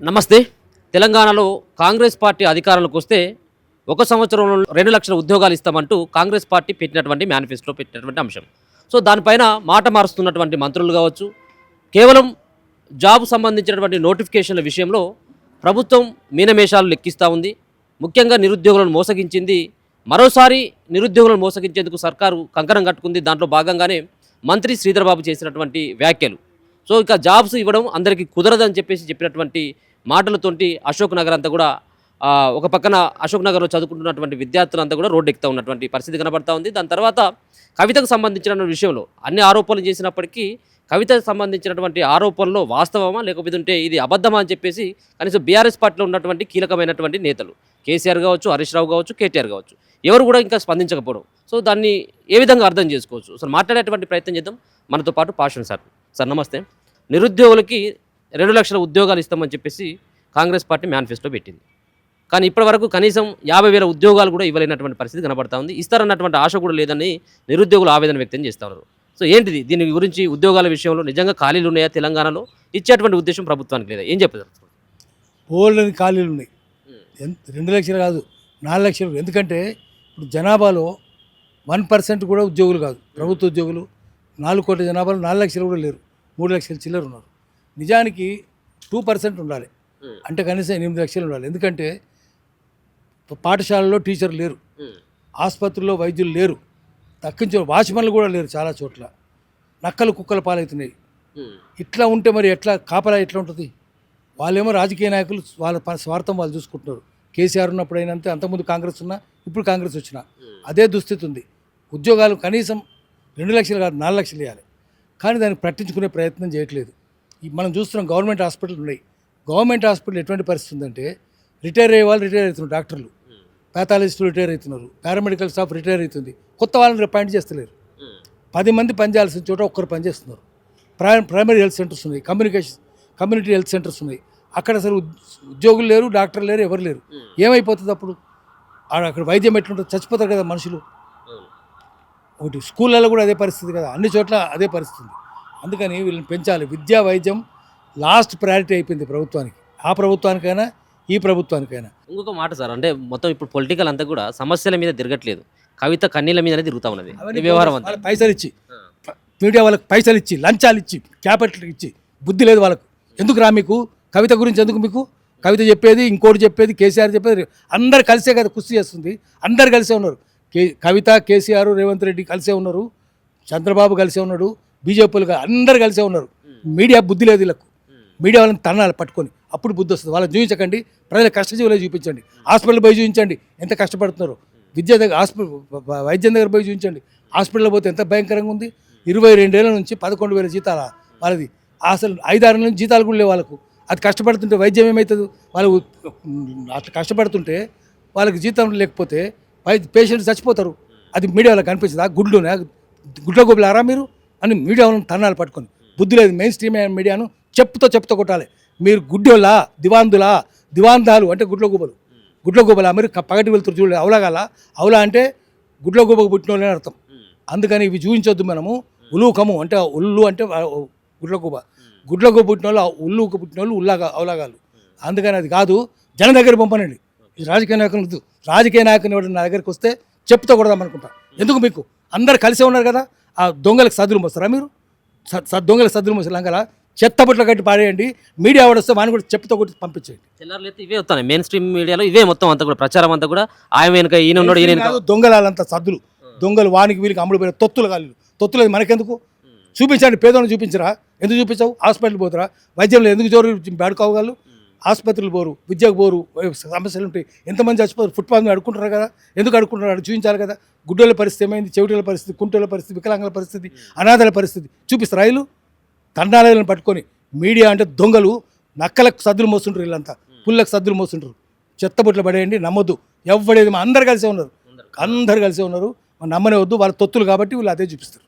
నమస్తే. తెలంగాణలో కాంగ్రెస్ పార్టీ అధికారంలోకి వస్తే ఒక సంవత్సరంలో 2 లక్షల ఉద్యోగాలు ఇస్తామంటూ కాంగ్రెస్ పార్టీ పెట్టినటువంటి మేనిఫెస్టోలో పెట్టినటువంటి అంశం. సో దానిపైన మాట మారుస్తున్నటువంటి మంత్రులు కావచ్చు, కేవలం జాబ్ సంబంధించినటువంటి నోటిఫికేషన్ల విషయంలో ప్రభుత్వం మీనమేషాలు లెక్కిస్తూ ఉంది. ముఖ్యంగా నిరుద్యోగులను మోసగించింది. మరోసారి నిరుద్యోగులను మోసగించేందుకు సర్కారు కంకణం కట్టుకుంది. దాంట్లో భాగంగానే మంత్రి శ్రీధర్ బాబు చేసినటువంటి వ్యాఖ్యలు. సో ఇక జాబ్స్ ఇవ్వడం అందరికీ కుదరదని చెప్పినటువంటి మాటలతోటి అశోక్ నగర్ అంతా కూడా ఒక పక్కన అశోక్ నగర్లో చదువుకుంటున్నటువంటి విద్యార్థులంతా కూడా రోడ్డు ఎక్కుతూ ఉన్నటువంటి పరిస్థితి కనబడతా ఉంది. దాని తర్వాత కవితకు సంబంధించిన విషయంలో అన్ని ఆరోపణలు చేసినప్పటికీ కవితకు సంబంధించినటువంటి ఆరోపణలో వాస్తవమా లేకపోతే ఇది అబద్ధమా అని చెప్పేసి కనీసం బీఆర్ఎస్ పార్టీలో ఉన్నటువంటి కీలకమైనటువంటి నేతలు కేసీఆర్ కావచ్చు, హరీష్ రావు కావచ్చు, కేటీఆర్ కావచ్చు, ఎవరు కూడా ఇంకా స్పందించకపోవడం. సో దాన్ని ఏ విధంగా అర్థం చేసుకోవచ్చు? సో మాట్లాడేటువంటి ప్రయత్నం చేద్దాం. మనతో పాటు పాషన్ సార్. సార్ నమస్తే. నిరుద్యోగులకి 2 లక్షల ఉద్యోగాలు ఇస్తామని చెప్పేసి కాంగ్రెస్ పార్టీ మేనిఫెస్టో పెట్టింది. కానీ ఇప్పటివరకు కనీసం 50,000 ఉద్యోగాలు కూడా ఇవ్వలేనటువంటి పరిస్థితి కనబడతా ఉంది. ఇస్తారన్నటువంటి ఆశ కూడా లేదని నిరుద్యోగులు ఆవేదన వ్యక్తం చేస్తున్నారు. సో ఏంటిది దీని గురించి? ఉద్యోగాల విషయంలో నిజంగా ఖాళీలు ఉన్నాయా? తెలంగాణలో ఇచ్చేటువంటి ఉద్దేశం ప్రభుత్వానికి లేదా? ఏం చెప్తారు? ఓల్డని ఖాళీలు ఉన్నాయి. 2 లక్షలు కాదు, 4 లక్షలు. ఎందుకంటే ఇప్పుడు జనాభాలో 1% కూడా ఉద్యోగులు కాదు, ప్రభుత్వ ఉద్యోగులు. 4 కోట్ల జనాభాలో 4 లక్షలు కూడా లేరు. 3 లక్షల చిల్లర ఉన్నారు. నిజానికి 2% ఉండాలి, అంటే కనీసం 8 లక్షలు ఉండాలి. ఎందుకంటే పాఠశాలలో టీచర్లు లేరు, ఆసుపత్రుల్లో వైద్యులు లేరు, తక్కించే వాచ్మెన్లు కూడా లేరు. చాలా చోట్ల నక్కలు కుక్కల పాలవుతున్నాయి. ఇట్లా ఉంటే మరి ఎట్లా కాపలా ఎట్లా ఉంటుంది? వాళ్ళేమో రాజకీయ నాయకులు వాళ్ళ స్వార్థం వాళ్ళు చూసుకుంటున్నారు. కేసీఆర్ ఉన్నప్పుడు అయినంతే, అంతకుముందు కాంగ్రెస్ ఉన్నా, ఇప్పుడు కాంగ్రెస్ వచ్చినా అదే దుస్థితి ఉంది. ఉద్యోగాలు కనీసం 2 లక్షలు కాదు, 4 లక్షలు ఇవ్వాలి. కానీ దాన్ని పట్టించుకునే ప్రయత్నం చేయట్లేదు. మనం చూస్తున్నాం గవర్నమెంట్ హాస్పిటల్ ఉన్నాయి. గవర్నమెంట్ హాస్పిటల్ ఎటువంటి పరిస్థితి ఉందంటే రిటైర్ అయ్యే వాళ్ళు రిటైర్ అవుతున్నారు, డాక్టర్లు, ప్యాథాలజిస్టులు రిటైర్ అవుతున్నారు, పారామెడికల్ స్టాఫ్ రిటైర్ అవుతుంది. కొత్త వాళ్ళని అపాయింట్ చేస్తలేరు. 10 మంది పనిచేయాల్సిన చోట ఒక్కరు పనిచేస్తున్నారు. ప్రైమరీ హెల్త్ సెంటర్స్ ఉన్నాయి, కమ్యూనిటీ హెల్త్ సెంటర్స్ ఉన్నాయి. అక్కడ అసలు ఉద్యోగులు లేరు, డాక్టర్లు లేరు, ఎవరు లేరు. ఏమైపోతుంది అప్పుడు? అక్కడ వైద్యం ఎట్లుంటుంది? చచ్చిపోతారు కదా మనుషులు. ఒకటి స్కూళ్ళలో కూడా అదే పరిస్థితి కదా, అన్ని చోట్ల అదే పరిస్థితి. అందుకని వీళ్ళని పెంచాలి. విద్యా వైద్యం లాస్ట్ ప్రయారిటీ అయిపోయింది ప్రభుత్వానికి. ఆ ప్రభుత్వానికైనా ఈ ప్రభుత్వానికైనా. ఇంకొక మాట సార్, అంటే మొత్తం ఇప్పుడు పొలిటికల్ అంతా కూడా సమస్యల మీద తిరగట్లేదు, కవిత కన్నీళ్ళ మీదనే తిరుగుతూ ఉన్నది వ్యవహారం అంతా. పైసలు ఇచ్చి, మీడియా వాళ్ళకి పైసలు ఇచ్చి, లంచాలు ఇచ్చి, క్యాపిటల్ ఇచ్చి బుద్ధి లేదు వాళ్ళకు. ఎందుకు రా మీకు కవిత గురించి? ఎందుకు మీకు కవిత చెప్పేది, ఇంకోటి చెప్పేది, కేసీఆర్ చెప్పేది, అందరు కలిసే కదా కుస్తీ చేస్తుంది. అందరు కలిసే ఉన్నారు. కవిత, కేసీఆర్, రేవంత్ రెడ్డి కలిసే ఉన్నారు, చంద్రబాబు కలిసే ఉన్నాడు, బీజేపీలు అందరు కలిసే ఉన్నారు. మీడియా బుద్ధి లేదు వీళ్ళకు. మీడియా వాళ్ళని తన్నాలి పట్టుకొని, అప్పుడు బుద్ధి వస్తుంది. వాళ్ళని చూపించకండి, ప్రజల కష్టజీవులే చూపించండి. హాస్పిటల్ పోయి చూపించండి ఎంత కష్టపడుతున్నారు. వైద్యం దగ్గర పోయి చూపించండి. హాస్పిటల్లో పోతే ఎంత భయంకరంగా ఉంది. 22 ఏళ్ళ నుంచి 11,000 జీతాల వాళ్ళది. అసలు 5-6 నెలల నుంచి జీతాలు కూడా లేవు వాళ్ళకు. అది కష్టపడుతుంటే వైద్యం ఏమవుతుంది? వాళ్ళు అట్లా కష్టపడుతుంటే వాళ్ళకి జీతం లేకపోతే పేషెంట్ చచ్చిపోతారు. అది మీడియా వాళ్ళకి కనిపించదు. ఆ గుడ్ల గోబులారా మీరు అని మీడియా వాళ్ళని తన్నాలు పట్టుకొని. బుద్ధి లేదు. మెయిన్ స్ట్రీమ్ మీడియాను చెప్పుతో కొట్టాలి. మీరు గుడ్డోలా, దివాందాలు అంటే గుడ్ల గోబలా మీరు పగటి వెళ్తారు చూడలేదు. అవులా అంటే గుడ్ల గోబకు పుట్టిన వాళ్ళని అర్థం. అందుకని ఇవి చూపించొద్దు మనము. ఉలుకము అంటే ఉల్లు అంటే గుడ్ల గోబ పుట్టిన వాళ్ళు, ఉల్లుకు పుట్టిన వాళ్ళు అవులాగాలు. అందుకని అది కాదు. జనం దగ్గర పంపనండి. రాజకీయ నాయకులు నా దగ్గరికి వస్తే చెప్పుతో కొడదాం అనుకుంటా. ఎందుకు? మీకు అందరు కలిసే ఉన్నారు కదా. ఆ దొంగలకు సద్దులు మోస్తారా మీరు? దొంగలకు సద్దులు మోసలాం కదా. చెత్తబుట్లు కట్టి పాడేయండి. మీడియా వాడు వస్తే వాడిని కూడా చెప్పుతో కొట్టి పంపించేయండి. తెల్లారులైతే ఇవే వస్తాయి మెయిన్ స్ట్రీమ్ మీడియాలో, ఇవే మొత్తం అంతా కూడా ప్రచారం అంతా కూడా ఆయన వెనుక ఈయన ఉన్నాడు, ఈయన దొంగలంతా సద్దులు, దొంగలు వానికి వీరికి అమ్ముడు పోయిన తొత్తులు మనకెందుకు? చూపించండి. పేదోళ్ళని చూపించరా? ఎందుకు చూపించావు? హాస్పిటల్ పోతారా? వైద్యంలో ఎందుకు జోరు బేడుకోగలరు? ఆసుపత్రులు పోరు, విద్యకు పోరు, సమస్యలు ఉంటాయి. ఎంతమంది చచ్చిపోతారు? ఫుట్పాత్ మీద అడుకుంటారు కదా. ఎందుకు అడుకుంటున్నారు? చూపించాలి కదా. గుడ్డోళ్ళ పరిస్థితి ఏమైంది, చెవిటోళ్ళ పరిస్థితి, కుంటోళ్ళ పరిస్థితి, వికలాంగుల పరిస్థితి, అనాథల పరిస్థితి చూపిస్తారు. రైలు తండాలను పట్టుకొని మీడియా అంటే దొంగలు, నక్కలకు సద్దులు మోస్తుంటారు, వీళ్ళంతా పుల్లకు సద్దులు మోస్తుంటారు. చెత్తబుట్లు పడేయండి, నమ్మొద్దు. ఎవడేది అందరు కలిసే ఉన్నారు. నమ్మనే వద్దు. వాళ్ళ తొత్తులు కాబట్టి వీళ్ళు అదే చూపిస్తారు.